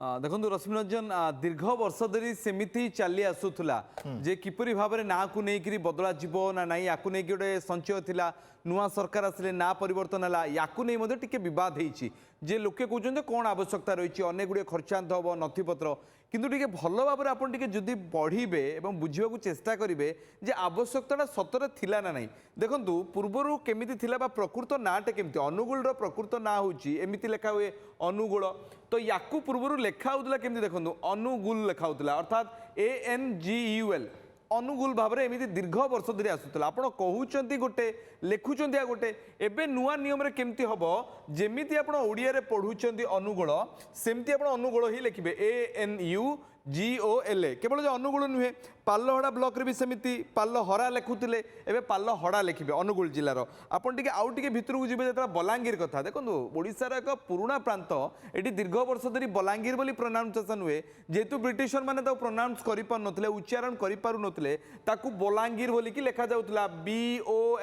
देखो रश्मिरंजन दीर्घ वर्ष धरी सेमती चली आसूला जे किपरि भाव में ना को लेकिन बदला जीव ना ना या गोटे संचय थिला नुआ सरकार आसिले ना परिवर्तन है या टे बद होती जे लोके कहते कौन आवश्यकता रही अनेक गुड़े खर्चांत हम नथिपत्र किंतु टिके भल भाव में आपड़ टे बढ़े और बुझा चेष्टा करेंगे जे आवश्यकता सतरे थिला ना नहीं देखु पूर्वर केमी थिला प्रकृत नाटे केमती अनुगुल प्रकृत ना होमती लेखा हुए अनुगुल तो या पूर्वर लेखा होता केमती देखो अनुगुल लेखा होता अर्थात ANGUL अनुगुल भाव में एमती दीर्घ वर्ष धरी आसूला आप कहते गोटे लिखुंट गोटे एवं नुआ नियम केमती हम जमी आप ओडिया पढ़ुं अनुगुल सेमती आप अनुगुल ही लिखे ANUGOLA केवल जो अनुगुल नुहे पालहड़ा ब्लॉक रे भी सेमती पालहरा लिखुले एवं पालहड़ा लिखे अनुगुल जिलार आपटे आउ टे भितर को जी जो बलांगीर कथा देखो ओडिशार एक पुराणा प्रांत ये दीर्घ वर्ष धरी बलांगीर बोली प्रोनाउंसिएशन हुए जेहेतु ब्रिटिशर मैंने प्रोनाउंस कर उच्चारण करें बलांगीर बोलिकी लिखा जाऊला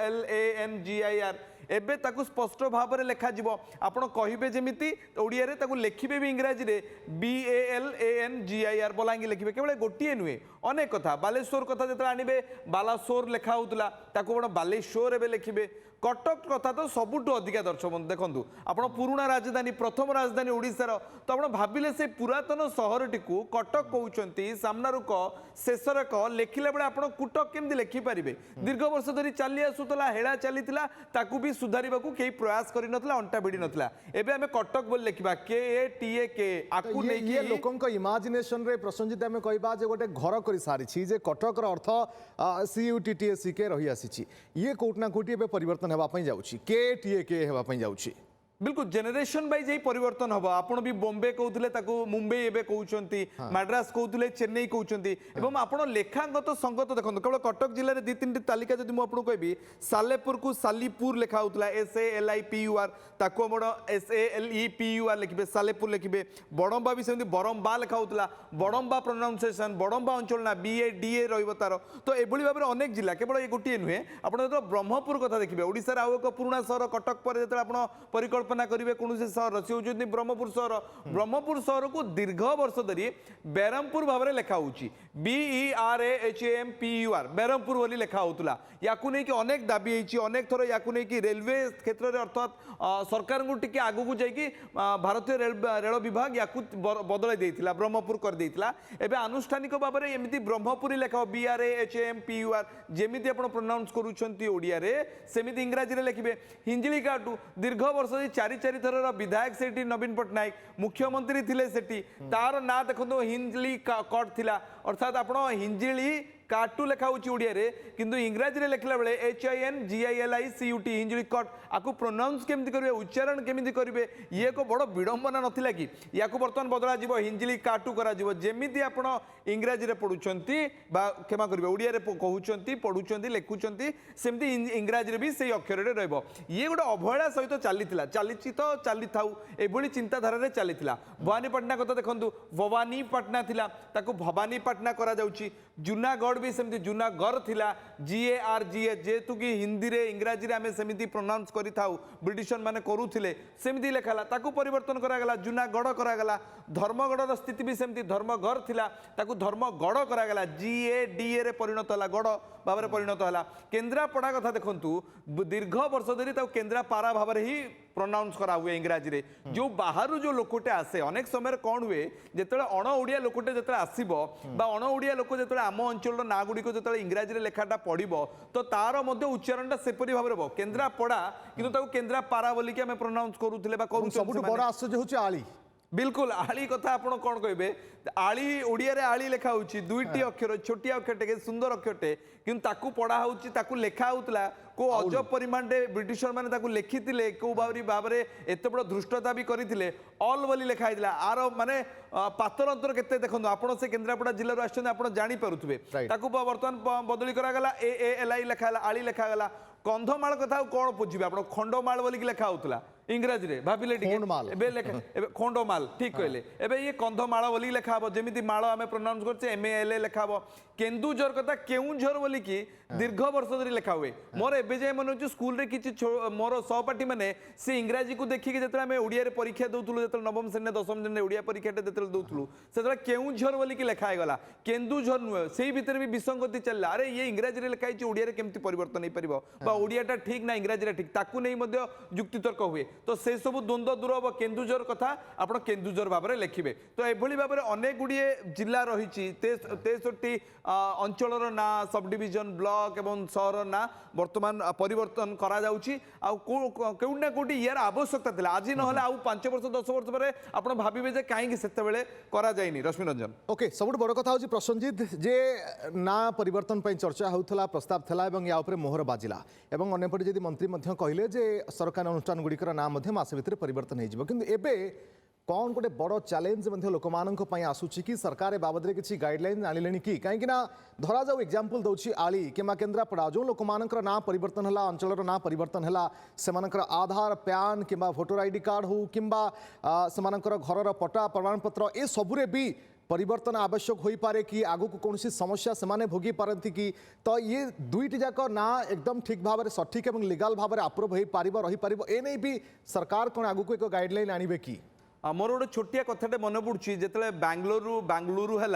BOLANGIR एबे ताकू स्पष्ट भाव में लेखा जीव आपण कहिबे जेमिति ओडिया रे ताकू लिखिबे भी इंग्रजी रे BALANGIR बलांगी लिखिबे केवल गोटिए नुहे अनेक कथा बालेश्वर कथा जतरा आनिबे बालासोर लेखा होतला ताकू बण बालेश्वर एबे लिखिबे कटक कथा तो सबुठ अधिका दर्शक बंधु देखो आप पुराणा राजधानी प्रथम राजधानी ओडिशार तो आप भाविले से पुरातन सहरटी को कटक कहते सामनार क शेषर क लिखिला बेले आप कुटक केमती लिखिपारे दीर्घ वर्ष धरी चली आसूला हेड़ा चली भी सुधार कई प्रयास कर अंटा भिड़ी नाला एवं आम कटक बोली लिखा KATAK लोक इमाजिनेशन रे प्रसंजित आम कहवा गोटे घर कर सारी जे कटक अर्थ CUTTACK रही आसी ये कोटना कोटी परिवर्तन होगापी जाऊँगी KTAK होगापी जाऊँगी बिल्कुल जेनेरेशन वाइज यही परिवर्तन हम आपड़ भी बॉम्बे कहते मुंबई एवं कहते मद्रास कहते चेन्नई कहते आप लेखागत संगत देखो केवल कटक जिले में 2-3 तालिका जब मुझे कहि सालेपुर को सालीपुर लिखा होता SALIPUR ताको SALEPUR लिखे सालेपुर लिखे बड़म्बा भी सेमती बरम्बा लिखा होता बड़म्बा प्रोनाउंसिएशन बड़म्बा अंचल ना BADA रही तो ये भाव में अनेक जिला केवल ये गोटे नुहे आप ब्रह्मपुर कथा देखिए ओडिशार आउ एक पुराना सहर कटक पर जो आप परिकल्पना करेंगे कौन से सहर सी होती ब्रह्मपुर सहर को दीर्घ वर्ष धरी बेरमपुर भाव में लिखा होची BERAHAMPUR बेरमपुर बोली लिखा होता या अनेक दाबी अनेक थर या रेलवे क्षेत्र में अर्थात सरकार को टी आग को जाकि भारतीय रेल विभाग या बदल देता ब्रह्मपुर कर देता एवं आनुष्ठानिक भाव में एमती ब्रह्मपुरी लेखा BRAHAMPUR जमी आप प्रोनाउंस करूँ सेमती इंग्राजी लिखे हिंजिली काटू दीर्घ वर्ष 4 थर विधायक से नवीन पट्टनायक मुख्यमंत्री थिले सेठी तार ना देखो हिंजिली कट थिला अर्थात आप हिंजिली काटू लेखा ओडिया रे किंतु इंग्राजी रे लिखला बेले HINGILICUT हिंजिली कट आपको प्रोनाउंस केमती करेंगे उच्चारण केमती करेंगे ये एक बड़ विडंबना नथिला कि या बर्तमान बदला जीव हिंजिली काटू करा जीव जेमिति आपण इंग्राजी रे पढुचंती बा क्षमा करेंगे ओडिया रे कहउचंती पढुचंती लिखुचंती सेमती इंग्राजी रे भी सेही अक्षर रे रहबो ये गोटे अवहेला सहित चलीथिला चलीछि तो चली थाउ एभली चिंताधारा रे चलीथिला भवानीपटना कथा देखंतु भवानीपटना थिला ताको भवानीपटना करा जाउछि जूनागढ़ भी सेमती जूनागढ़ थिला GARGA जेतु कि हिंदी रे इंग्राजी रे आमे सेमती प्रोनाउंस करि थाउ ब्रिटिशर माने करूथिले सेमती लेखाला ताकू परिवर्तन करागला जूनागढ़ करागला धर्मगढ़ स्थिति भी सेमती धर्मगढ़ थिला ताकू धर्मगढ़ करागला GADA रे परिणत होला गढ़ भाव में परिणत होला केन्द्रापड़ा कथा देखंतु दीर्घ वर्ष धरी ताकू केन्द्रापारा भाव में ही प्रोनाउंस करा हुए इंग्राजी रे जो बाहर जो लोकटे आसे अनेक समय कौन हुए जिते अण ओडिया लोकटे जो आसब अण ओडिया लोक जो आम अंचल ना गुड़िक जो इंग्राजी लेखाटा पढ़ो तो तार उच्चारणटा सेपरी भाव में केन्द्रापड़ा किंतु केन्द्रापारा बोलिकी आम प्रोनाउंस करूँ सबुठ बड़ आश्चर्य होची आली बिल्कुल आली कथा आपण कौन कहे आली ओडिया रे आली लेखा होची दुईटी अक्षर छोटिया अक्षरटे सुंदर अक्षरटे किंतु ताकू पढ़ा होची ताकू लेखा होतला को अजब परिमाण रे ब्रिटिशर माने ताकू लिखितिले को भाव में एत बड़ धृष्टता भी करथिले ऑल बोली लेखा हैतला आर माने पातर अंतर केते देखंतु आपण से केन्द्रापड़ा जिल्ला रो आछन आपण जानि पारुथबे ताकू वर्तमान बदली करा गला AALI लेखा आली लेखा गला कंधमाल कथा कौन बुझे आप खंडमाल बोलिकी लेखा होता इंग्राजी रे भाबिले टिके खोंडमाल। एबे लेखा एबे खोंडमाल ठीक कहले एबे ये कंधमाल बोली लेखा हबो जेमिति माल आमे प्रोनाउंस करछे एमएलए लेखा हबो केन्दुझर कथा केउझर बोली कि दीर्घ वर्ष धरि लेखा हुए मोर एबे जाय मन होची स्कूल रे किछि मोर सहपाठी माने से इंग्राजी को देखि के जेतले आमे ओडिया रे परीक्षा दउतुलु जेतले नवम श्रेणी दशम श्रेणी ओडिया परीक्षा जेतले दउतुलु सेतले केउझर बोली कि लेखा गला केन्दुझर नुहे सेही भितर भी विसंगति चलला अरे ये इंग्राजी रे लेखा छि ओडिया रे केमति परिवर्तन नै परिबो बा ओडियाटा ठीक ना इंग्राजी रे ठीक ताकू नै मध्य युक्ति तर्क हुए तो से सब द्वंद्व दूर हम केन्दुझर कथा आपण केन्दुझर भाव में लिखिबे तो एभली भाव में अनेक गुड़िए जिला रही 63 अंचल ना सब डिविजन ब्लॉक एवं सहर ना वर्तमान परिवर्तन करा जाउची आ कोउना कोटी यार आवश्यकता थिला आज नहले आ 5 वर्ष 10 वर्ष पर आपण भाबिबे जे काहे सेते बेले करा जायनी रश्मि रंजन ओके सबुठ बड़ कथा होची प्रसंजित जे ना परिवर्तन ପାଇଁ चर्चा होउथला प्रस्ताव थला एवं या ऊपर मोहर बाजिला एवं अन्यपटे जदि मंत्री मध्य कहिले जे सरकारी अनुष्ठान गुड़िकर ना मध्य मास भितर परिवर्तन हो जिवो किंतु एबे कौन गोटे बड़ चैलेंज मध्य लोक मानक पई आसुची कि सरकार ए बाबद रे किछि गाइडलाइन आनिलेनी कि काहे कि ना धरा जाऊ एग्जांपल दउची आली किमा केन्द्रापड़ा जो लोक मानकर ना परिवर्तन हला अंचलर ना परिवर्तन हला सेमानकर आधार पैन किमा वोटर आईडी कार्ड हो किंबा सेमानकर घरर पट्टा प्रमाणपत्र ए सबुरे भी परिवर्तन आवश्यक हो पारे कि आगु को कौन समस्या से भोगी पारती कि तो ये दुईटी जाक ना एकदम ठीक भाव में सठिक और लीगल भाव में अप्रूव हो पार रही पार एने भी सरकार कौन आगु को एक गाइडलाइन आनिबे कि मोर गोटे छोटिया कथाटे मन पड़ुची जिते बांगलुरु है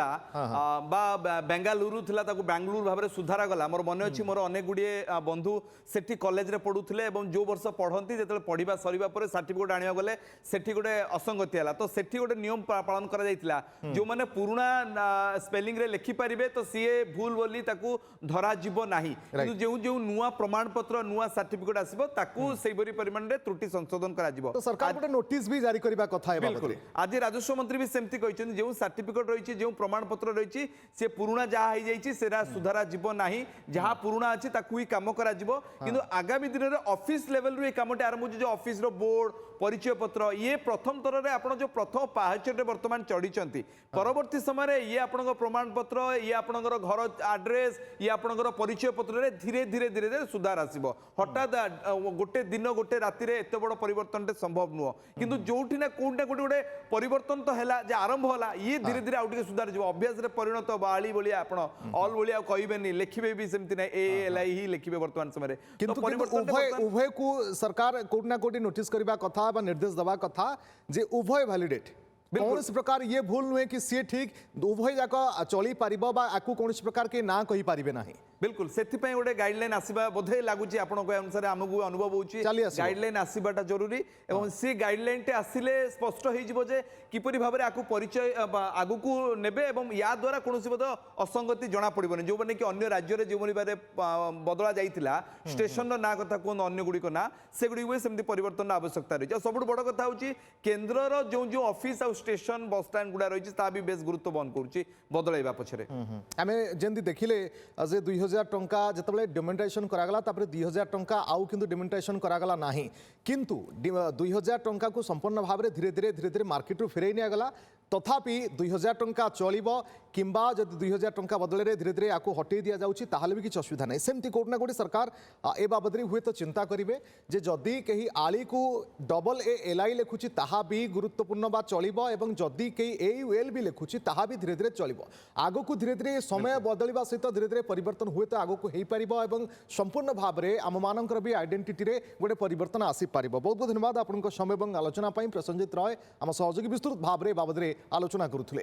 बेंगालुरु थिला ताकू बांगलुरु भाव में सुधारा गला मोर मन अच्छी मोर अनेक गुड़िए बंधु सेठी कॉलेज रे पढ़ुथिले एवं जो वर्ष पढ़ती जिते पढ़ा सरीबा पर सर्टिफिकेट आनिबा गले सेठी गोटे असंगति हला तो सेठी गोटे नियम पालन करा जायतिला जो माने पुराना स्पेलिंग रे लिखि परिबे तो सीए भूल बोली ताकू धरा जीवो नाही किंतु जो जो नुआ प्रमाण पत्र नुआ सर्टिफिकेट आसीबो ताकू सेइबरी परिमाण रे त्रुटि संशोधन करा जीवो तो सरकार गोटे नोटिस भी जारी करबा कथा बिल्कुल आज राजस्व मंत्री भी सेमती कहते जो सर्टिफिकेट रही जो प्रमाण पत्र रही से पुराना जहाँ हो जाइए सेरा सुधारा जीव ना जहाँ पुराना अच्छी ताकू ही कम करा किंतु आगामी दिन में ऑफिस लेवल रू कामटी आरंभ हो जो ऑफिस रो बोर्ड परिचय पत्र ये प्रथम थर में आप जो प्रथम पाहचटे बर्तमान चढ़ी परवर्ती समय ये आपण प्रमाण पत्र ये आपण घर आड्रेस ये आपण परिचय पत्र धीरे धीरे धीरे धीरे सुधार आसो हठात गोटे दिन गोटे राति एत बड़ परिवर्तन संभव नुह किंतु जोठी ना कोटा गोटे गोटे परिवर्तन तो है आरंभ होला ये धीरे धीरे आउ सुधार जीव अभ्यास परिणत बाली भाया आप ऑल भाया कहबेनि लिखिबे भी सेमती ना एएलआई ही लिखिबे वर्तमान समय किंतु उभय को सरकार कोटना कोटी नोटिस करबा कथा बा निर्देश दवा कथा जे उभय वैलिडेट कौन प्रकार ये भूल नुहे कि सी ठीक उभय जाक चली पारिबो बा आकु कौन प्रकार के ना कहि पारिबे नाही बिल्कुल से गोटे गाइडलाइन आसवा बोधे लगुच आप अनुसार आमको अनुभव होची गाइडलाइन आसवाटा जरूरी और सी गाइडलाइन टे आसिले स्पष्ट हो किपरि भाव में आपको परिचय आगु को नेबे एवं या द्वारा कौन असंगति जना पड़ोनी जो मैंने कि अन्य राज्य में जो भाव बदला जाइला स्टेशन ना कथा कहते अन्य गुड़िक ना से गुड़ी सेमती परिवर्तन आवश्यकता रही सब बड़ कथा हूँ केन्द्र जो जो ऑफिस आ स्टेशन बस स्टैंड गुड़ा रही भी बेस गुरुत्व बहन करुच्ची बदलैवा पछरे आम जमी देखिले जे 2000 टंका जिते डिमोनेटाइजेशन करागला 2000 टंका आउ किंतु डिमोनेटाइजेशन करागला नाही किंतु 2000 टंका को संपूर्ण भाव में धीरे धीरे धीरे धीरे मार्केट रू फेरई निगला तथापि 2000 टंका चलिबो किंबा जदि 2000 टंका बदल धीरे धीरे आपको हटई दि जाउची ताहले भी किसी असुविधा नहीं सेमती कोटना कोटी सरकार ए बाबद हुए तो चिंता करेंगे जे जदि कहीं आली को डबल एएलआई लिखुची ताहा भी गुरुत्वपूर्ण बा चलिबो एवं जदि कहीं एयूएल भी लिखुची ताहा भी धीरे धीरे चलिबो आगो को धीरे धीरे समय बदलवा सहित धीरे धीरे परिवर्तन हुए तो आगो को हो पारिबो एवं संपूर्ण भाव में आम मानकर भी आइडेंटिटी रे गोटे परिवर्तन आसी पारिबो बहुत बहुत धन्यवाद आपनको समय एवं आलोचना पई प्रसंजित रहे आम सहयोगी विस्तृत भाव में बाबद आलोचना करुथले।